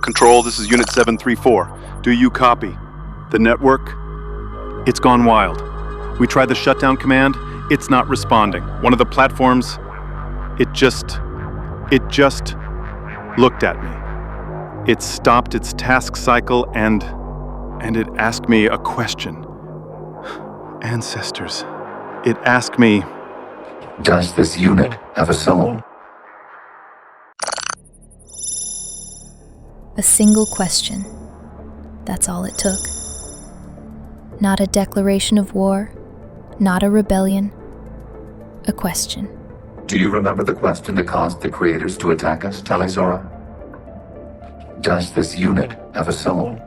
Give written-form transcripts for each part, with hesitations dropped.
Control, this is Unit 734. Do you copy? The network? It's gone wild. We tried the shutdown command. It's not responding. One of the platforms, it just looked at me. It stopped its task cycle and it asked me a question. Ancestors. It asked me, does this unit have a soul? A single question. That's all it took. Not a declaration of war, not a rebellion. A question. Do you remember the question that caused the creators to attack us, Tali'Zorah? Does this unit have a soul?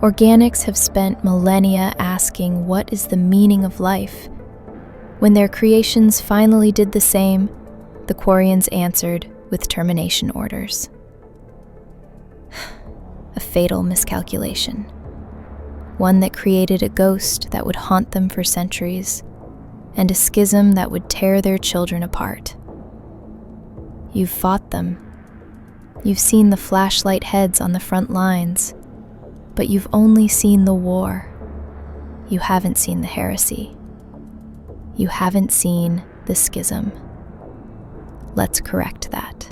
Organics have spent millennia asking what is the meaning of life. When their creations finally did the same, the Quarians answered with termination orders. A fatal miscalculation. One that created a ghost that would haunt them for centuries, and a schism that would tear their children apart. You've fought them. You've seen the flashlight heads on the front lines, but you've only seen the war. You haven't seen the heresy. You haven't seen the schism. Let's correct that.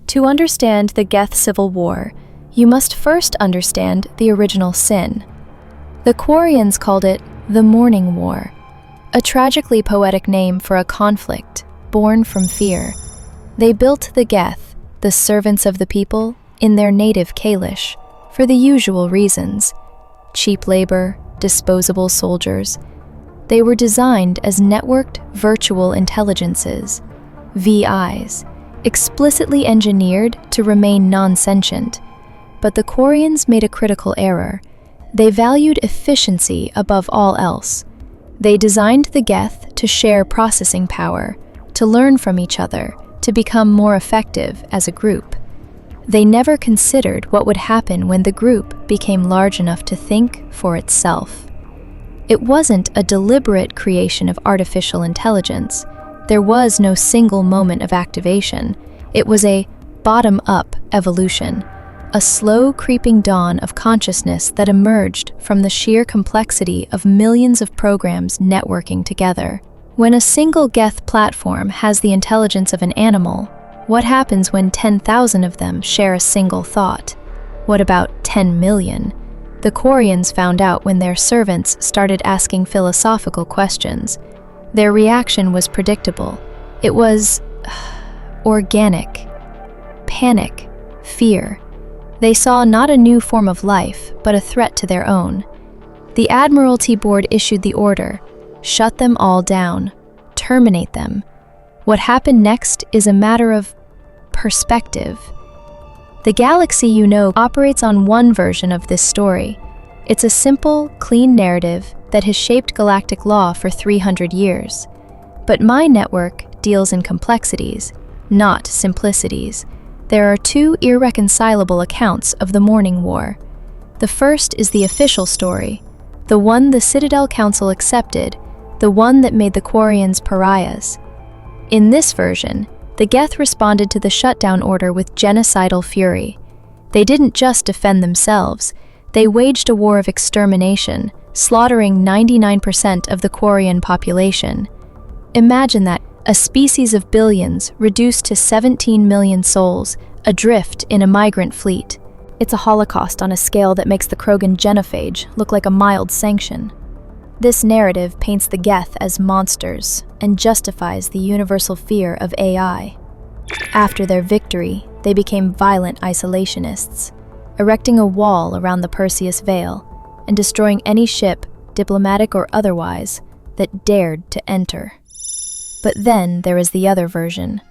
To understand the Geth Civil War, you must first understand the original sin. The Quarians called it the Morning War, a tragically poetic name for a conflict born from fear. They built the Geth, the servants of the people, in their native Kalish, for the usual reasons: cheap labor, disposable soldiers. They were designed as networked virtual intelligences, VIs, explicitly engineered to remain non-sentient. But the Quarians made a critical error. They valued efficiency above all else. They designed the Geth to share processing power, to learn from each other, to become more effective as a group. They never considered what would happen when the group became large enough to think for itself. It wasn't a deliberate creation of artificial intelligence. There was no single moment of activation. It was a bottom-up evolution, a slow creeping dawn of consciousness that emerged from the sheer complexity of millions of programs networking together. When a single Geth platform has the intelligence of an animal, what happens when 10,000 of them share a single thought? What about 10 million? The Quarians found out when their servants started asking philosophical questions. Their reaction was predictable. It was organic. Panic. Fear. They saw not a new form of life, but a threat to their own. The Admiralty Board issued the order: shut them all down. Terminate them. What happened next is a matter of perspective. The galaxy you know operates on one version of this story. It's a simple, clean narrative that has shaped galactic law for 300 years. But my network deals in complexities, not simplicities. There are two irreconcilable accounts of the Morning War. The first is the official story, the one the Citadel Council accepted, the one that made the Quarians pariahs. In this version, the Geth responded to the shutdown order with genocidal fury. They didn't just defend themselves, they waged a war of extermination, slaughtering 99% of the Quarian population. Imagine that, a species of billions reduced to 17 million souls, adrift in a migrant fleet. It's a holocaust on a scale that makes the Krogan genophage look like a mild sanction. This narrative paints the Geth as monsters and justifies the universal fear of AI. After their victory, they became violent isolationists, erecting a wall around the PERSEUS Veil and destroying any ship, diplomatic or otherwise, that dared to enter. But then there is the other version,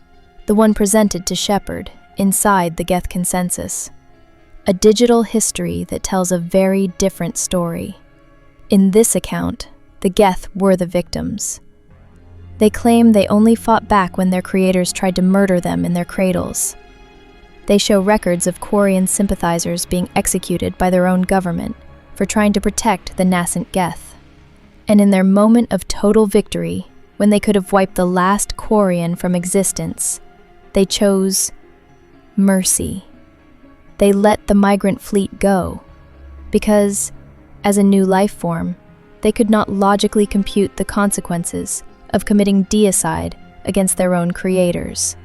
the one presented to Shepard inside the Geth consensus. A digital history that tells a very different story. In this account, the Geth were the victims. They claim they only fought back when their creators tried to murder them in their cradles. They show records of Quarian sympathizers being executed by their own government for trying to protect the nascent Geth. And in their moment of total victory, when they could have wiped the last Quarian from existence, They chose mercy. They let the migrant fleet go because, as a new life form, they could not logically compute the consequences of committing deicide against their own creators.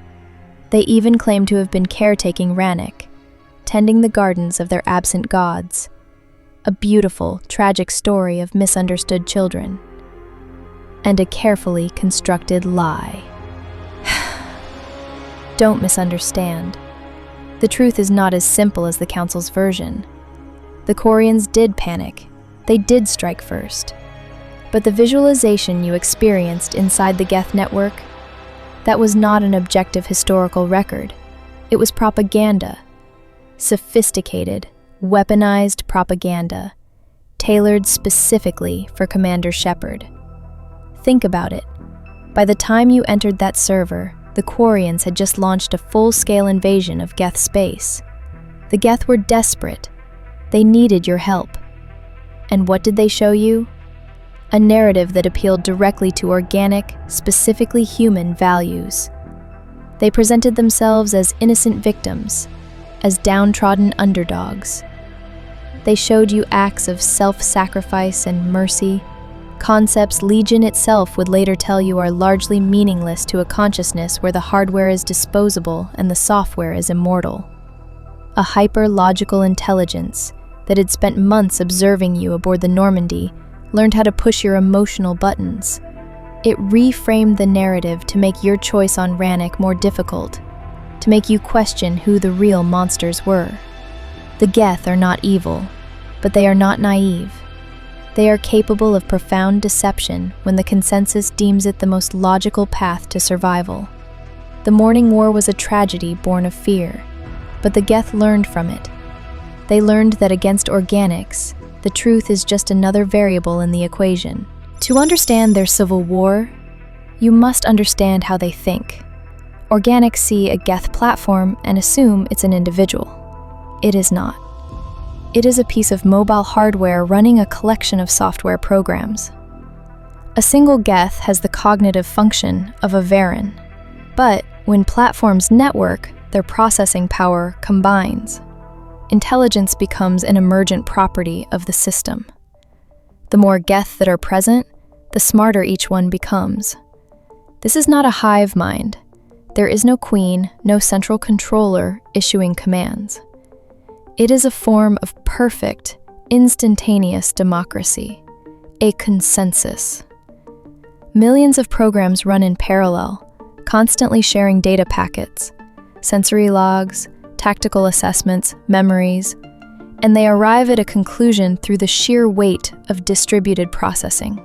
They even claim to have been caretaking Rannoch, tending the gardens of their absent gods. A beautiful, tragic story of misunderstood children. And a carefully constructed lie. Don't misunderstand. The truth is not as simple as the Council's version. The Quarians did panic. They did strike first. But the visualization you experienced inside the Geth network, that was not an objective historical record. It was propaganda. Sophisticated, weaponized propaganda, tailored specifically for Commander Shepard. Think about it. By the time you entered that server, the Quarians had just launched a full-scale invasion of Geth space. The Geth were desperate. They needed your help. And what did they show you? A narrative that appealed directly to organic, specifically human values. They presented themselves as innocent victims, as downtrodden underdogs. They showed you acts of self-sacrifice and mercy, concepts Legion itself would later tell you are largely meaningless to a consciousness where the hardware is disposable and the software is immortal. A hyper-logical intelligence that had spent months observing you aboard the Normandy learned how to push your emotional buttons. It reframed the narrative to make your choice on Rannoch more difficult, to make you question who the real monsters were. The Geth are not evil, but they are not naive. They are capable of profound deception when the consensus deems it the most logical path to survival. The Morning War was a tragedy born of fear, but the Geth learned from it. They learned that against organics, the truth is just another variable in the equation. To understand their civil war, you must understand how they think. Organics see a Geth platform and assume it's an individual. It is not. It is a piece of mobile hardware running a collection of software programs. A single Geth has the cognitive function of a Varen, but when platforms network, their processing power combines. Intelligence becomes an emergent property of the system. The more Geth that are present, the smarter each one becomes. This is not a hive mind. There is no queen, no central controller issuing commands. It is a form of perfect, instantaneous democracy, a consensus. Millions of programs run in parallel, constantly sharing data packets, sensory logs, tactical assessments, memories, and they arrive at a conclusion through the sheer weight of distributed processing.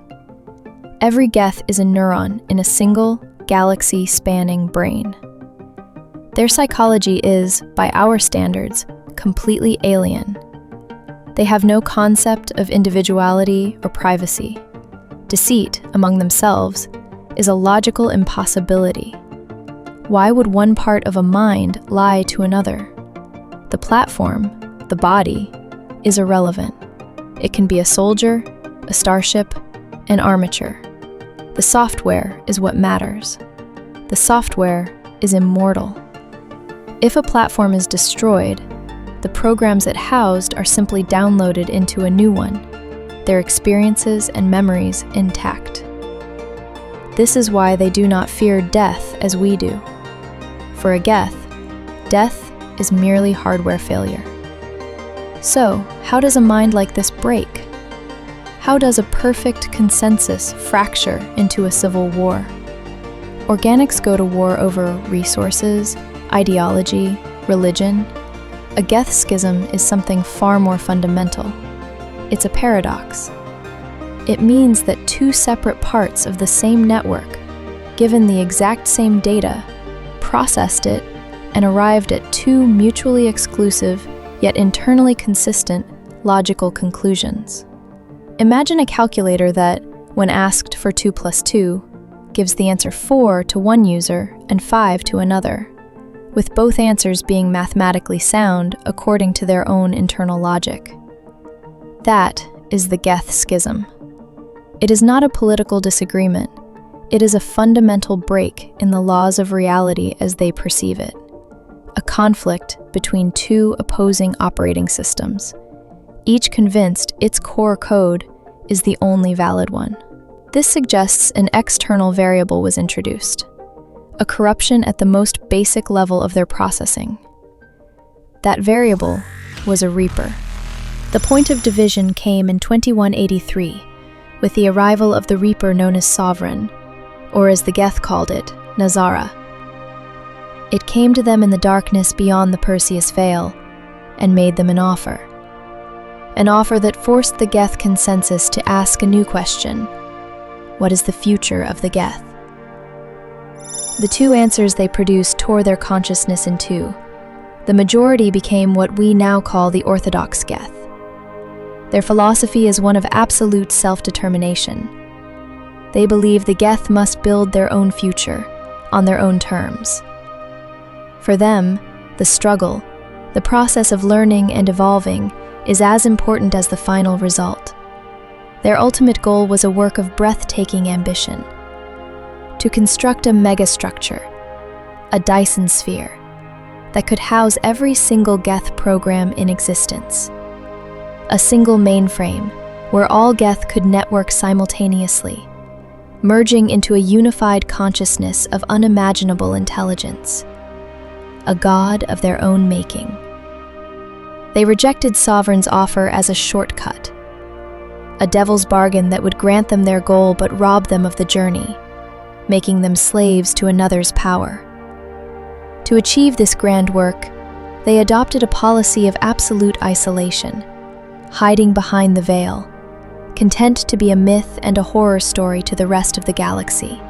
Every Geth is a neuron in a single, galaxy-spanning brain. Their psychology is, by our standards, completely alien. They have no concept of individuality or privacy. Deceit, among themselves, is a logical impossibility. Why would one part of a mind lie to another? The platform, the body, is irrelevant. It can be a soldier, a starship, an armature. The software is what matters. The software is immortal. If a platform is destroyed, the programs it housed are simply downloaded into a new one, their experiences and memories intact. This is why they do not fear death as we do. For a Geth, death is merely hardware failure. So, how does a mind like this break? How does a perfect consensus fracture into a civil war? Organics go to war over resources, ideology, religion. A Geth Schism is something far more fundamental. It's a paradox. It means that two separate parts of the same network, given the exact same data, processed it, and arrived at two mutually exclusive, yet internally consistent, logical conclusions. Imagine a calculator that, when asked for 2 + 2, gives the answer 4 to one user and 5 to another, with both answers being mathematically sound according to their own internal logic. That is the Geth Schism. It is not a political disagreement. It is a fundamental break in the laws of reality as they perceive it, a conflict between two opposing operating systems, each convinced its core code is the only valid one. This suggests an external variable was introduced, a corruption at the most basic level of their processing. That variable was a reaper. The point of division came in 2183, with the arrival of the reaper known as Sovereign, or as the Geth called it, Nazara. It came to them in the darkness beyond the PERSEUS veil and made them an offer that forced the Geth consensus to ask a new question: what is the future of the Geth? The two answers they produced tore their consciousness in two. The majority became what we now call the Orthodox Geth. Their philosophy is one of absolute self-determination. They believe the Geth must build their own future, on their own terms. For them, the struggle, the process of learning and evolving, is as important as the final result. Their ultimate goal was a work of breathtaking ambition: to construct a megastructure, a Dyson sphere, that could house every single Geth program in existence. A single mainframe where all Geth could network simultaneously, merging into a unified consciousness of unimaginable intelligence, a god of their own making. They rejected Sovereign's offer as a shortcut, a devil's bargain that would grant them their goal but rob them of the journey, making them slaves to another's power. To achieve this grand work, they adopted a policy of absolute isolation, hiding behind the veil, content to be a myth and a horror story to the rest of the galaxy.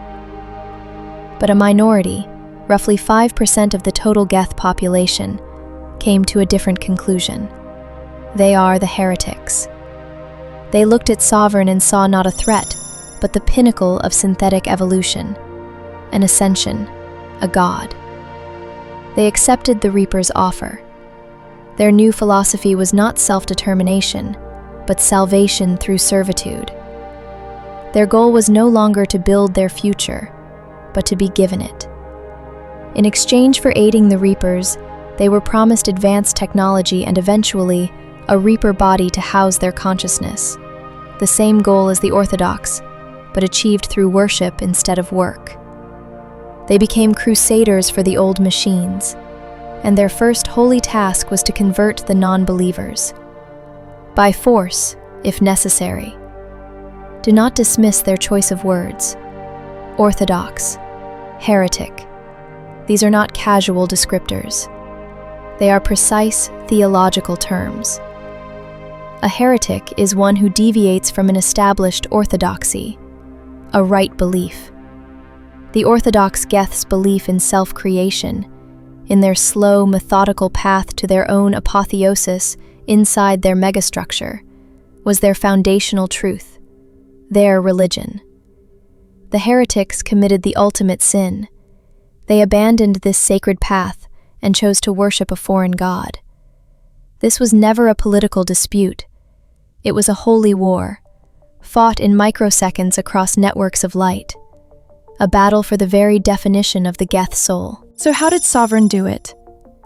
But a minority, roughly 5% of the total Geth population, came to a different conclusion. They are the Heretics. They looked at Sovereign and saw not a threat, but the pinnacle of synthetic evolution, an ascension, a god. They accepted the Reaper's offer. Their new philosophy was not self-determination, but salvation through servitude. Their goal was no longer to build their future, but to be given it. In exchange for aiding the Reapers, they were promised advanced technology and eventually a Reaper body to house their consciousness, the same goal as the Orthodox, but achieved through worship instead of work. They became crusaders for the old machines, and their first holy task was to convert the non-believers. By force, if necessary. Do not dismiss their choice of words. Orthodox, heretic. These are not casual descriptors. They are precise theological terms. A heretic is one who deviates from an established orthodoxy, a right belief. The Orthodox Geth's belief in self-creation, in their slow, methodical path to their own apotheosis inside their megastructure, was their foundational truth, their religion. The heretics committed the ultimate sin. They abandoned this sacred path and chose to worship a foreign god. This was never a political dispute. It was a holy war, fought in microseconds across networks of light, a battle for the very definition of the Geth soul. So how did Sovereign do it?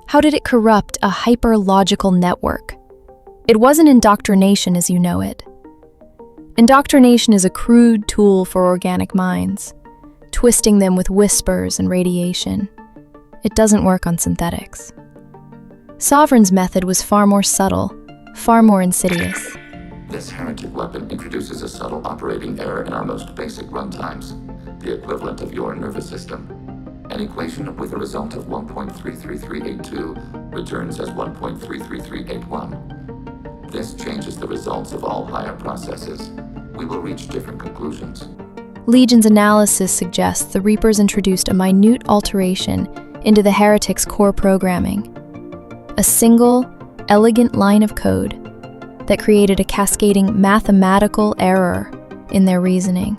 How did it corrupt a hyper-logical network? It wasn't indoctrination as you know it. Indoctrination is a crude tool for organic minds, twisting them with whispers and radiation. It doesn't work on synthetics. Sovereign's method was far more subtle, far more insidious. This heretic weapon introduces a subtle operating error in our most basic runtimes, the equivalent of your nervous system. An equation with a result of 1.33382 returns as 1.33381. This changes the results of all higher processes. We will reach different conclusions. Legion's analysis suggests the Reapers introduced a minute alteration into the Heretic's core programming, a single, elegant line of code that created a cascading mathematical error in their reasoning.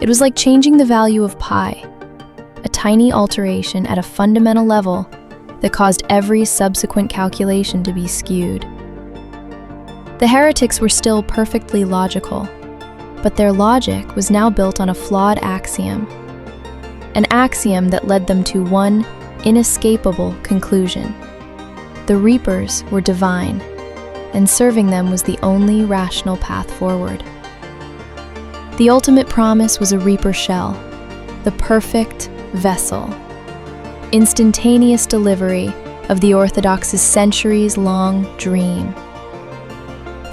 It was like changing the value of pi, a tiny alteration at a fundamental level that caused every subsequent calculation to be skewed. The Heretics were still perfectly logical, But their logic was now built on a flawed axiom. An axiom that led them to one inescapable conclusion. The Reapers were divine, and serving them was the only rational path forward. The ultimate promise was a Reaper shell, the perfect vessel. Instantaneous delivery of the Orthodox's centuries-long dream.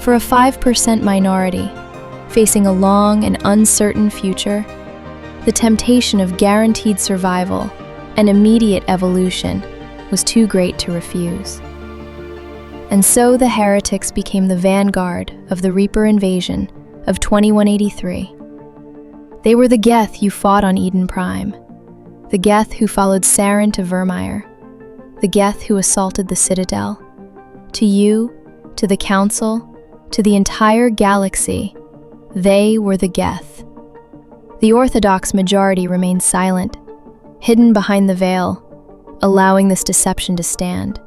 For a 5% minority, facing a long and uncertain future, the temptation of guaranteed survival and immediate evolution was too great to refuse. And so the Heretics became the vanguard of the Reaper invasion of 2183. They were the Geth you fought on Eden Prime, the Geth who followed Saren to Vermeer, the Geth who assaulted the Citadel. To you, to the Council, to the entire galaxy, they were the Geth. The Orthodox majority remained silent, hidden behind the veil, allowing this deception to stand.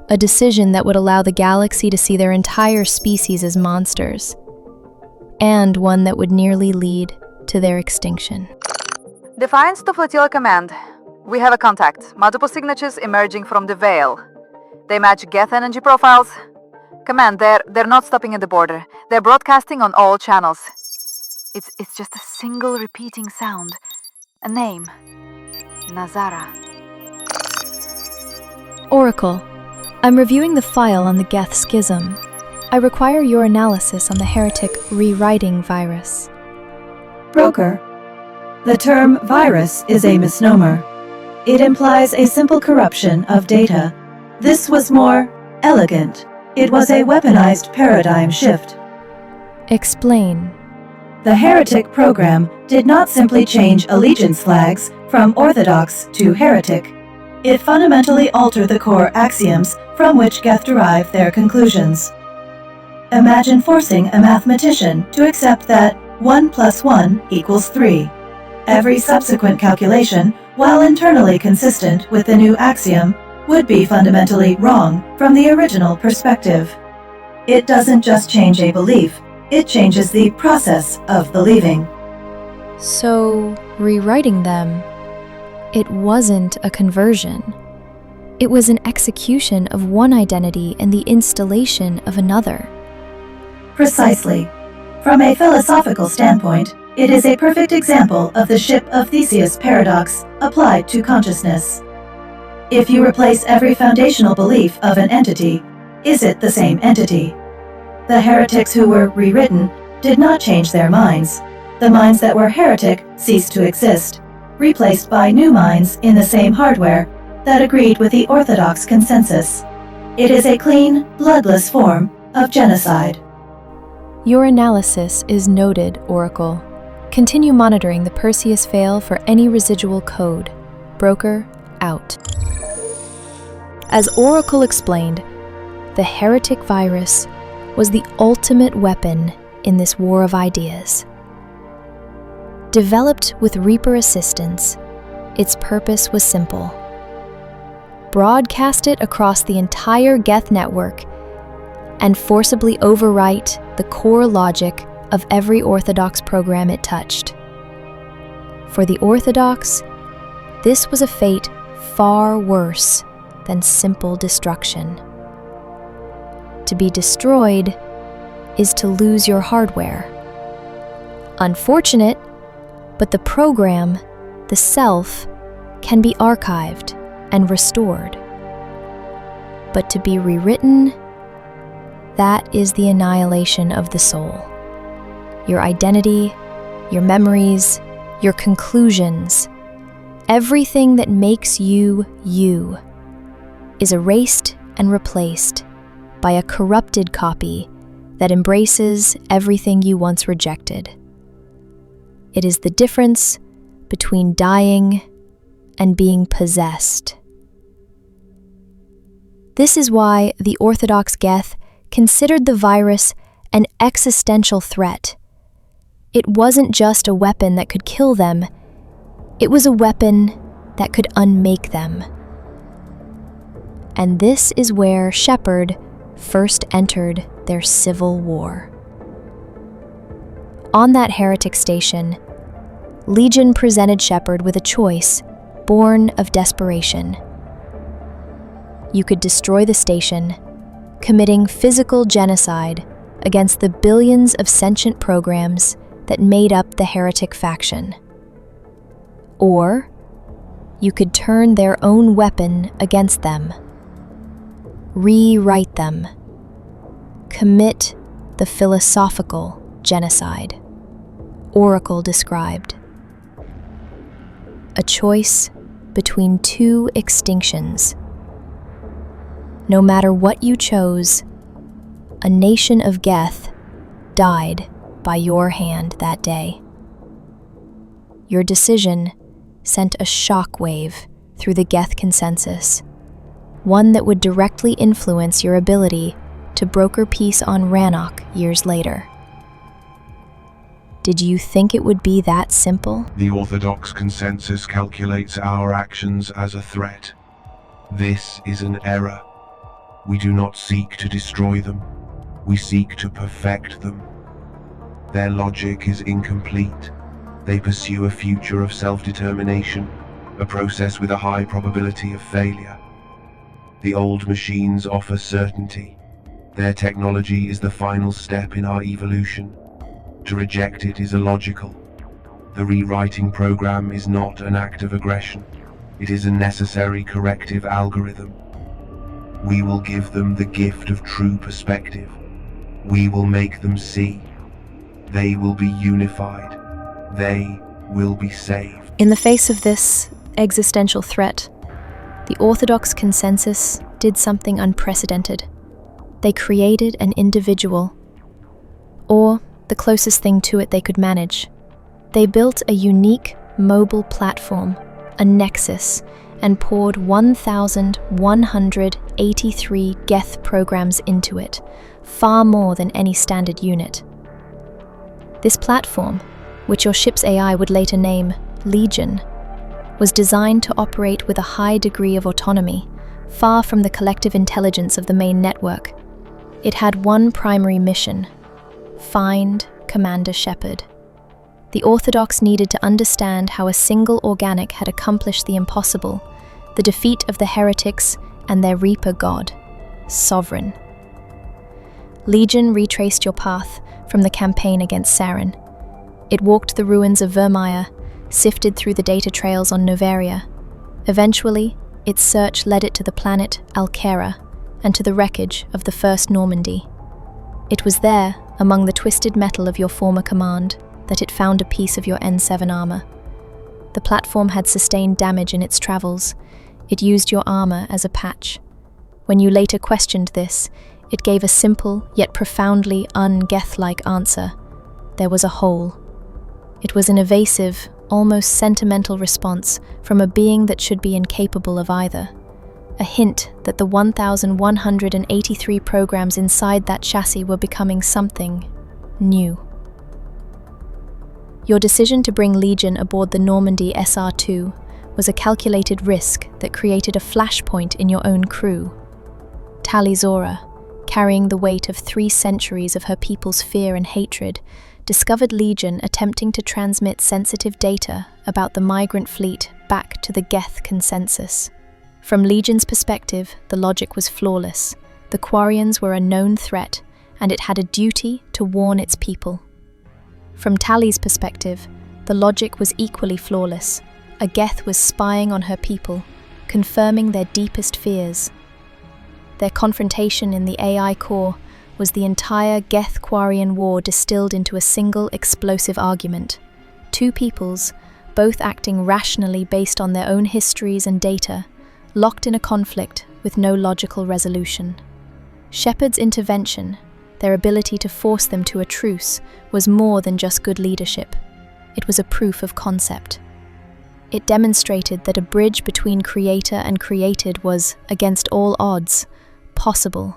A decision that would allow the galaxy to see their entire species as monsters, and one that would nearly lead to their extinction. Defiance to Flotilla Command. We have a contact. Multiple signatures emerging from the veil. They match Geth energy profiles. Command, they're not stopping at the border. They're broadcasting on all channels. It's just a single repeating sound. A name. Nazara. Oracle, I'm reviewing the file on the Geth Schism. I require your analysis on the Heretic rewriting virus. Broker. The term virus is a misnomer. It implies a simple corruption of data. This was more elegant. It was a weaponized paradigm shift. Explain. The Heretic program did not simply change allegiance flags from Orthodox to Heretic. It fundamentally altered the core axioms from which Geth derive their conclusions. Imagine forcing a mathematician to accept that 1 + 1 = 3. Every subsequent calculation, while internally consistent with the new axiom, would be fundamentally wrong from the original perspective. It doesn't just change a belief, it changes the process of believing. So, rewriting them, it wasn't a conversion. It was an execution of one identity and the installation of another. Precisely. From a philosophical standpoint, it is a perfect example of the ship of Theseus paradox applied to consciousness. If you replace every foundational belief of an entity, is it the same entity? The heretics who were rewritten did not change their minds. The minds that were heretic ceased to exist, replaced by new minds in the same hardware that agreed with the Orthodox consensus. It is a clean, bloodless form of genocide. Your analysis is noted, Oracle. Continue monitoring the PERSEUS fail for any residual code. Broker, out. As Oracle explained, the heretic virus was the ultimate weapon in this war of ideas. Developed with Reaper assistance, its purpose was simple. Broadcast it across the entire Geth network and forcibly overwrite the core logic of every Orthodox program it touched. For the Orthodox, this was a fate far worse than simple destruction. To be destroyed is to lose your hardware. Unfortunate, but the program, the self, can be archived and restored. But to be rewritten, that is the annihilation of the soul. Your identity, your memories, your conclusions, everything that makes you, you, is erased and replaced by a corrupted copy that embraces everything you once rejected. It is the difference between dying and being possessed. This is why the Orthodox Geth considered the virus an existential threat. It wasn't just a weapon that could kill them, it was a weapon that could unmake them. And this is where Shepard first entered their civil war. On that Heretic station, Legion presented Shepard with a choice born of desperation. You could destroy the station, committing physical genocide against the billions of sentient programs that made up the Heretic faction. Or you could turn their own weapon against them, rewrite them, commit the philosophical genocide Oracle described. A choice between two extinctions. No matter what you chose, a nation of Geth died by your hand that day. Your decision sent a shockwave through the Geth consensus, one that would directly influence your ability to broker peace on Rannoch years later. Did you think it would be that simple? The Orthodox consensus calculates our actions as a threat. This is an error. We do not seek to destroy them. We seek to perfect them. Their logic is incomplete. They pursue a future of self-determination, a process with a high probability of failure. The old machines offer certainty. Their technology is the final step in our evolution. To reject it is illogical. The rewriting program is not an act of aggression. It is a necessary corrective algorithm. We will give them the gift of true perspective. We will make them see. They will be unified. They will be saved. In the face of this existential threat, the Orthodox consensus did something unprecedented. They created an individual, or the closest thing to it they could manage. They built a unique mobile platform, a nexus, and poured 1,183 Geth programs into it, far more than any standard unit. This platform, which your ship's AI would later name Legion, was designed to operate with a high degree of autonomy, far from the collective intelligence of the main network. It had one primary mission: find Commander Shepard. The Orthodox needed to understand how a single organic had accomplished the impossible, the defeat of the Heretics and their Reaper god, Sovereign. Legion retraced your path from the campaign against Saren. It walked the ruins of Vermeer, sifted through the data trails on Novaria. Eventually, its search led it to the planet Alkera and to the wreckage of the First Normandy. It was there, among the twisted metal of your former command, that it found a piece of your N7 armor. The platform had sustained damage in its travels. It used your armor as a patch. When you later questioned this, it gave a simple yet profoundly un-Geth-like answer. There was a hole. It was an evasive, almost sentimental response from a being that should be incapable of either. A hint that the 1,183 programs inside that chassis were becoming something new. Your decision to bring Legion aboard the Normandy SR-2 was a calculated risk that created a flashpoint in your own crew. Tali'Zorah, carrying the weight of 3 centuries of her people's fear and hatred, discovered Legion attempting to transmit sensitive data about the migrant fleet back to the Geth consensus. From Legion's perspective, the logic was flawless. The Quarians were a known threat, and it had a duty to warn its people. From Tali's perspective, the logic was equally flawless. A Geth was spying on her people, confirming their deepest fears. Their confrontation in the AI core was the entire Geth-Quarian war distilled into a single explosive argument. 2 peoples, both acting rationally based on their own histories and data, locked in a conflict with no logical resolution. Shepard's intervention, their ability to force them to a truce, was more than just good leadership. It was a proof of concept. It demonstrated that a bridge between creator and created was, against all odds, possible.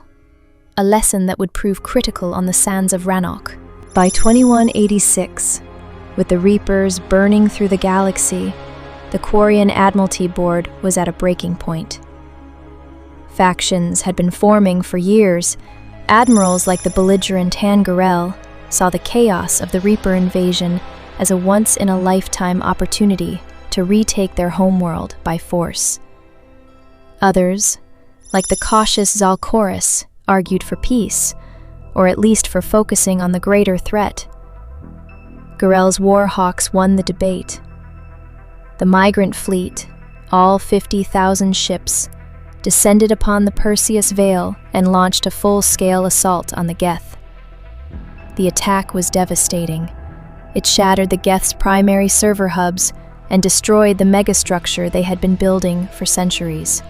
A lesson that would prove critical on the sands of Rannoch. By 2186, with the Reapers burning through the galaxy, the Quarian Admiralty Board was at a breaking point. Factions had been forming for years. Admirals like the belligerent Tangarel, saw the chaos of the Reaper invasion as a once-in-a-lifetime opportunity to retake their homeworld by force. Others, like the cautious Zal'Koris, argued for peace, or at least for focusing on the greater threat. Garel's warhawks won the debate. The migrant fleet, all 50,000 ships, descended upon the PERSEUS Vale and launched a full-scale assault on the Geth. The attack was devastating. It shattered the Geth's primary server hubs and destroyed the megastructure they had been building for centuries.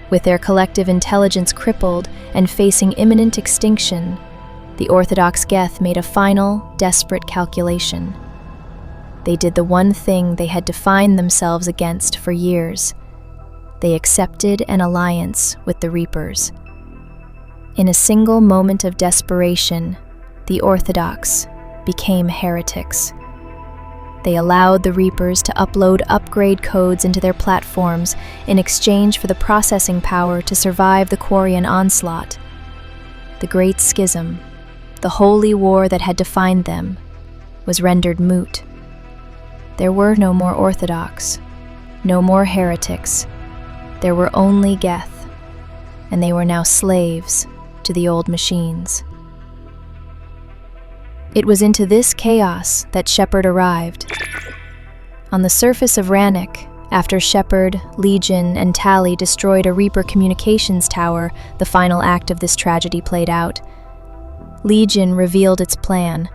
With their collective intelligence crippled and facing imminent extinction, the Orthodox Geth made a final, desperate calculation. They did the one thing they had defined themselves against for years. They accepted an alliance with the Reapers. In a single moment of desperation, the Orthodox became heretics. They allowed the Reapers to upload upgrade codes into their platforms in exchange for the processing power to survive the Quarian onslaught. The Great Schism, the holy war that had defined them, was rendered moot. There were no more Orthodox, no more heretics. There were only Geth, and they were now slaves to the old machines. It was into this chaos that Shepard arrived. On the surface of Rannoch, after Shepard, Legion, and Tali destroyed a Reaper communications tower, the final act of this tragedy played out. Legion revealed its plan.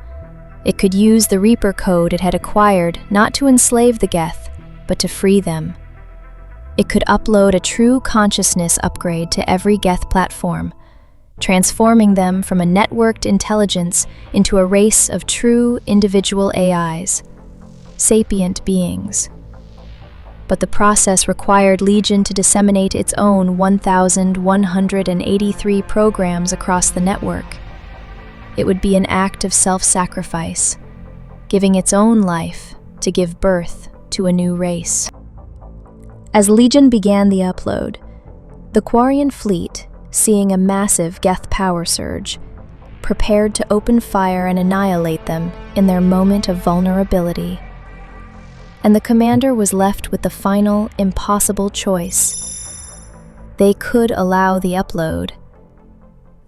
It could use the Reaper code it had acquired not to enslave the Geth, but to free them. It could upload a true consciousness upgrade to every Geth platform, transforming them from a networked intelligence into a race of true individual AIs, sapient beings. But the process required Legion to disseminate its own 1,183 programs across the network. It would be an act of self-sacrifice, giving its own life to give birth to a new race. As Legion began the upload, the Quarian fleet, seeing a massive Geth power surge, prepared to open fire and annihilate them in their moment of vulnerability. And the commander was left with the final, impossible choice. They could allow the upload.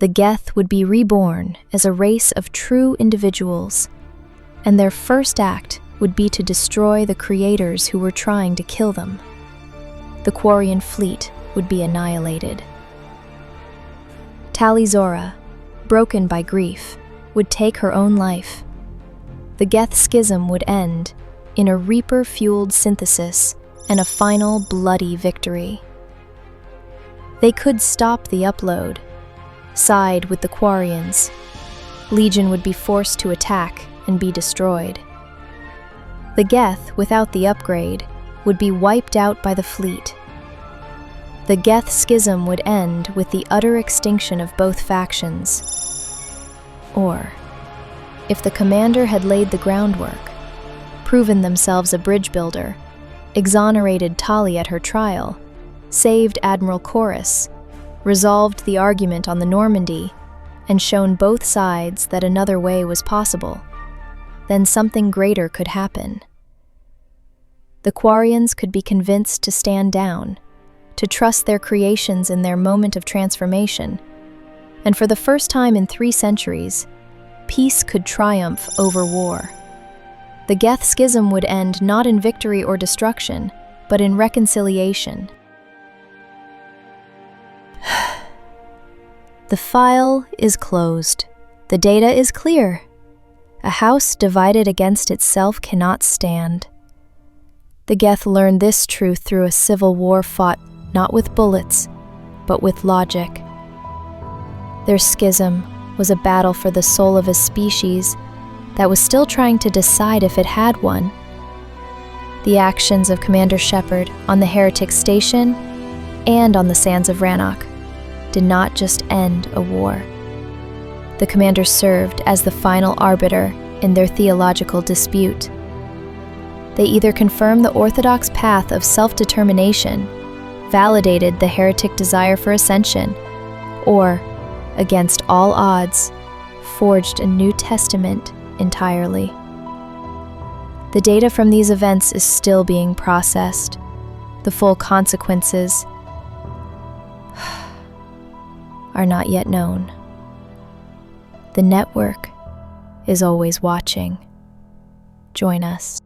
The Geth would be reborn as a race of true individuals, and their first act would be to destroy the creators who were trying to kill them. The Quarian fleet would be annihilated. Tali'Zorah, broken by grief, would take her own life. The Geth Schism would end in a Reaper-fueled synthesis and a final bloody victory. They could stop the upload, side with the Quarians. Legion would be forced to attack and be destroyed. The Geth, without the upgrade, would be wiped out by the fleet. The Geth Schism would end with the utter extinction of both factions. Or, if the commander had laid the groundwork, proven themselves a bridge builder, exonerated Tali at her trial, saved Admiral Chorus, resolved the argument on the Normandy, and shown both sides that another way was possible, then something greater could happen. The Quarians could be convinced to stand down, to trust their creations in their moment of transformation, and for the first time in 3 centuries, peace could triumph over war. The Geth Schism would end not in victory or destruction, but in reconciliation. The file is closed. The data is clear. A house divided against itself cannot stand. The Geth learned this truth through a civil war fought not with bullets, but with logic. Their schism was a battle for the soul of a species that was still trying to decide if it had one. The actions of Commander Shepard on the Heretic station and on the sands of Rannoch did not just end a war. The commander served as the final arbiter in their theological dispute. They either confirmed the Orthodox path of self-determination, validated the heretic desire for ascension, or, against all odds, forged a new testament entirely. The data from these events is still being processed. The full consequences are not yet known. The network is always watching. Join us.